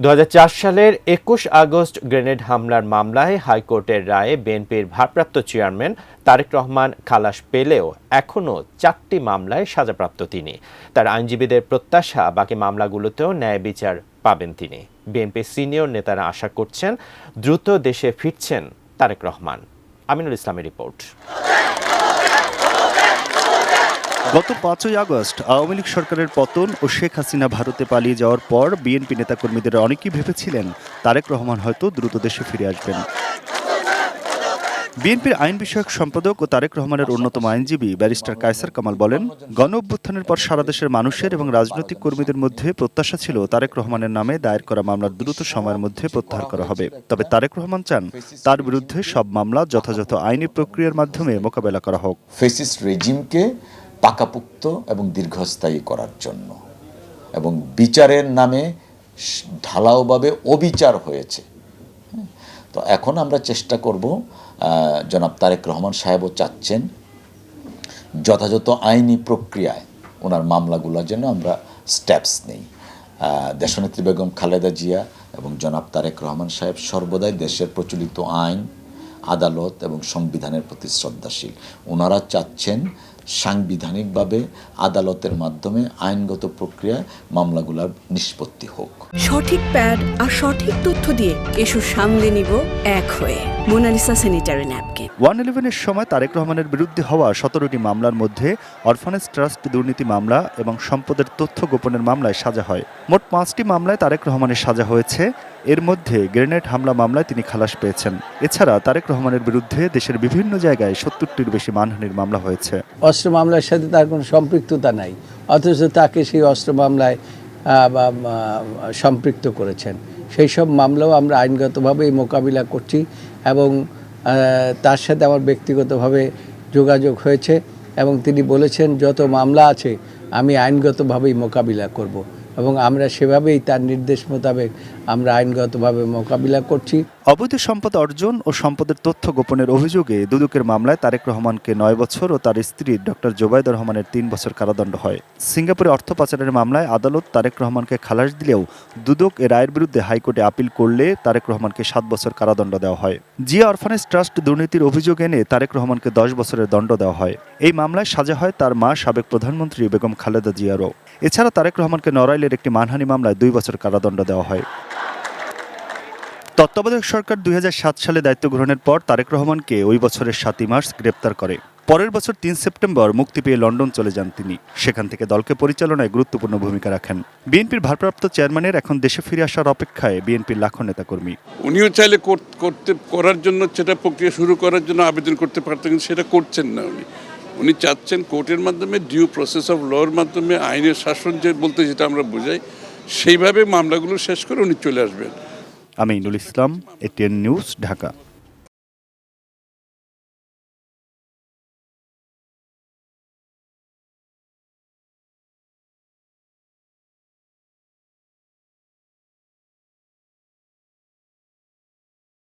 2004 সালের 21 August grenade হামলার মামলায় হাইকোর্টের রায়ে বিএনপির ভারপ্রাপ্ত চেয়ারম্যান তারেক রহমান খালাস পেলেও এখনও 4টি মামলায় সাজাপ্রাপ্ত তিনি। তার আইনজীবীদের প্রত্যাশা বাকি মামলাগুলোতেও ন্যায় বিচার পাবেন তিনি। বিএনপির সিনিয়র নেতারা আশা করছেন দ্রুত দেশে ফিরছেন তারেক রহমান। আমিনুল ইসলামের রিপোর্ট। গত 5ই আগস্ট আওয়ামী লীগ সরকারের পতন ও শেখ হাসিনা ভারতে পালিয়ে যাওয়ার পর বিএনপি নেতাকর্মীদের অনেকেই ভেবেছিলেন তারেক রহমান হয়তো দ্রুত দেশে ফিরে আসবেন। বিএনপির আইন বিষয়ক সম্পাদক ও তারেক রহমানের অন্যতম আইনজীবী ব্যারিস্টার কায়সার কামাল বলেন, গণ অভ্যুত্থানের পর সারা দেশের মানুষের এবং রাজনৈতিক কর্মীদের মধ্যে প্রত্যাশা ছিল তারেক রহমানের নামে দায়ের করা মামলার দ্রুত সময়ের মধ্যে প্রত্যাহার করা হবে। তবে তারেক রহমান চান তার বিরুদ্ধে সব মামলা যথাযথ আইনি প্রক্রিয়ার মাধ্যমে মোকাবেলা করা হোক। ফ্যাসিস্ট রেজিমকে পাকাপোক্ত এবং দীর্ঘস্থায়ী করার জন্য, এবং বিচারের নামে ঢালাওভাবে অবিচার হয়েছে। তো এখন আমরা চেষ্টা করব, জনাব তারেক রহমান সাহেবও চাচ্ছেন যথাযথ আইনি প্রক্রিয়ায় ওনার মামলাগুলো যেন আমরা স্টেপস নেই। দেশনেত্রী বেগম খালেদা জিয়া এবং জনাব তারেক রহমান সাহেব সর্বদাই দেশের প্রচলিত আইন, আদালত এবং সংবিধানের প্রতি শ্রদ্ধাশীল। ওনারা চাচ্ছেন সাংবিধানিকভাবে আদালতের মাধ্যমে আইনগত প্রক্রিয়ায় মামলাগুলোর নিষ্পত্তি হোক। সঠিক প্যাড আর সঠিক তথ্য দিয়ে এসব সামলে নিব এক হয়ে। Mona Lisa sanitary napkin. 111-এর সময় তারেক রহমানের বিরুদ্ধে হওয়া 17টি মামলার মধ্যে অরফানেজ ট্রাস্ট দুর্নীতি মামলা এবং সম্পদের তথ্য গোপনের মামলায় সাজা হয়। মোট 5টি মামলায় তারেক রহমানের সাজা হয়েছে। এর মধ্যে গ্রেনেড হামলা মামলায় তিনি খালাস পেয়েছেন। এছাড়া তারেক রহমানের বিরুদ্ধে দেশের বিভিন্ন জায়গায় 70টির বেশি মানহানির মামলা হয়েছে। অস্ত্র মামলার সাথে তার কোনো সম্পৃক্ততা নাই, অথচ তাকে সেই অস্ত্র মামলায় সম্পৃক্ত করেছেন। সেই সব মামলাও আমরা আইনগতভাবেই মোকাবিলা করছি এবং তার সাথে আমার ব্যক্তিগতভাবে যোগাযোগ হয়েছে এবং তিনি বলেছেন যত মামলা আছে আমি আইনগতভাবেই মোকাবিলা করব এবং আমরা সেভাবেই তার নির্দেশ মোতাবেক আমরা আইনগতভাবে মোকাবিলা করছি। অবৈধ সম্পদ অর্জন ও সম্পদের তথ্য গোপনের অভিযোগে দুদকের মামলায় তারেক রহমানকে 9 বছর ও তার স্ত্রী ডক্টর জোবাইদা রহমানের 3 বছর কারাদণ্ড হয়। সিঙ্গাপুরে অর্থ পাচারের মামলায় আদালত তারেক রহমানকে খালাস দিলেও দুদক এর রায়ের বিরুদ্ধে হাইকোর্টে আপিল করলে তারেক রহমানকে 7 বছর কারাদণ্ড দেওয়া হয়। জিয়া অরফানেজ ট্রাস্ট দুর্নীতির অভিযোগ এনে তারেক রহমানকে 10 বছরের দণ্ড দেওয়া হয়। এই মামলায় সাজা হয় তার মা সাবেক প্রধানমন্ত্রী বেগম খালেদা জিয়ারও। এছাড়া তারেক রহমানকে নড়াইলের একটি মানহানি মামলায় 2 বছর কারাদণ্ড দেওয়া হয়। তত্ত্বাবধায়ক সরকার 2007 সালে দায়িত্ব গ্রহণের পর তারেক রহমানকে ওই বছরের 7ই মার্চ গ্রেপ্তার করে। পরের বছর 3 সেপ্টেম্বর মুক্তি পেয়ে লন্ডন চলে যান তিনি। সেখান থেকে দলকে পরিচালনায় গুরুত্বপূর্ণ ভূমিকা রাখেন। বিএনপির ভারপ্রাপ্ত চেয়ারম্যানের এখন দেশে ফিরে আসার অপেক্ষায় বিএনপির লাখো নেতাকর্মী। উনিও চাইলে করার জন্য সেটা প্রক্রিয়া শুরু করার জন্য আবেদন করতে পারতেন, কিন্তু সেটা করছেন না। উনি চাচ্ছেন কোর্টের মাধ্যমে, ডিউ প্রসেস অফ লর মাধ্যমে, আইনের শাসন যে বলতে যেটা আমরা বোঝাই, সেইভাবে মামলাগুলো শেষ করে উনি চলে আসবেন। Aminul Islam, ATN news, Dhaka.